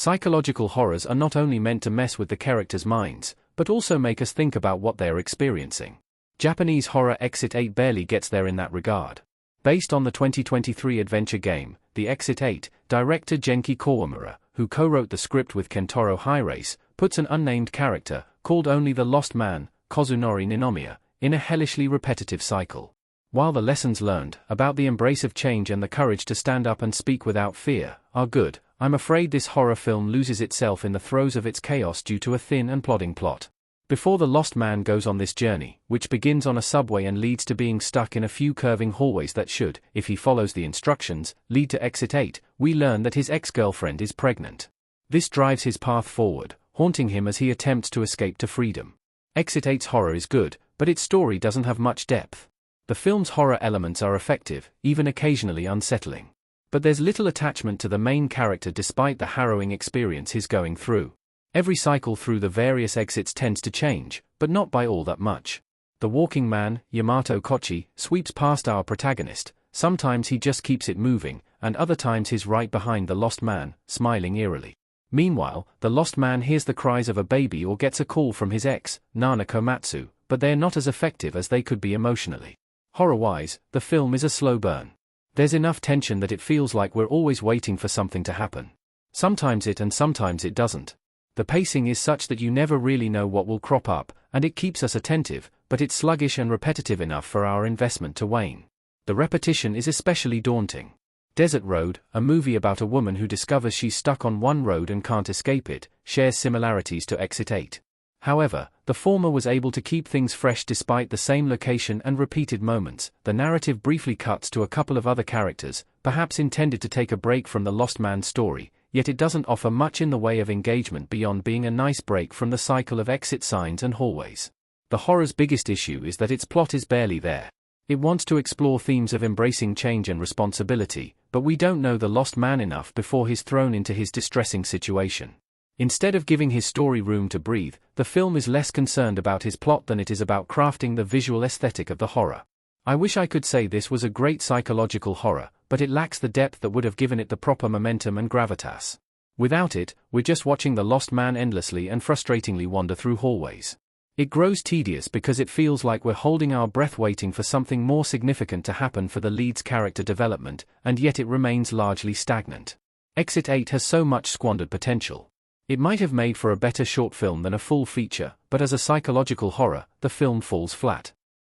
Psychological horrors are not only meant to mess with the characters' minds, but also make us think about what they are experiencing. Japanese horror Exit 8 barely gets there in that regard. Based on the 2023 adventure game, The Exit 8, director Genki Kawamura, who co-wrote the script with Kentaro Hirase, puts an unnamed character, called only the Lost Man, Kozunori Ninomiya, in a hellishly repetitive cycle. While the lessons learned, about the embrace of change and the courage to stand up and speak without fear, are good, I'm afraid this horror film loses itself in the throes of its chaos due to a thin and plodding plot. Before the Lost Man goes on this journey, which begins on a subway and leads to being stuck in a few curving hallways that should, if he follows the instructions, lead to Exit 8, we learn that his ex-girlfriend is pregnant. This drives his path forward, haunting him as he attempts to escape to freedom. Exit 8's horror is good, but its story doesn't have much depth. The film's horror elements are effective, even occasionally unsettling. But there's little attachment to the main character despite the harrowing experience he's going through. Every cycle through the various exits tends to change, but not by all that much. The walking man, Yamato Kochi, sweeps past our protagonist. Sometimes he just keeps it moving, and other times he's right behind the Lost Man, smiling eerily. Meanwhile, the Lost Man hears the cries of a baby or gets a call from his ex, Nana Komatsu, but they're not as effective as they could be emotionally. Horror-wise, the film is a slow burn. There's enough tension that it feels like we're always waiting for something to happen. Sometimes it and sometimes it doesn't. The pacing is such that you never really know what will crop up, and it keeps us attentive, but it's sluggish and repetitive enough for our investment to wane. The repetition is especially daunting. Desert Road, a movie about a woman who discovers she's stuck on one road and can't escape it, shares similarities to Exit 8. However, the former was able to keep things fresh despite the same location and repeated moments. The narrative briefly cuts to a couple of other characters, perhaps intended to take a break from the Lost Man's story, yet it doesn't offer much in the way of engagement beyond being a nice break from the cycle of exit signs and hallways. The horror's biggest issue is that its plot is barely there. It wants to explore themes of embracing change and responsibility, but we don't know the Lost Man enough before he's thrown into his distressing situation. Instead of giving his story room to breathe, the film is less concerned about his plot than it is about crafting the visual aesthetic of the horror. I wish I could say this was a great psychological horror, but it lacks the depth that would have given it the proper momentum and gravitas. Without it, we're just watching the Lost Man endlessly and frustratingly wander through hallways. It grows tedious because it feels like we're holding our breath waiting for something more significant to happen for the lead's character development, and yet it remains largely stagnant. Exit 8 has so much squandered potential. It might have made for a better short film than a full feature, but as a psychological horror, the film falls flat.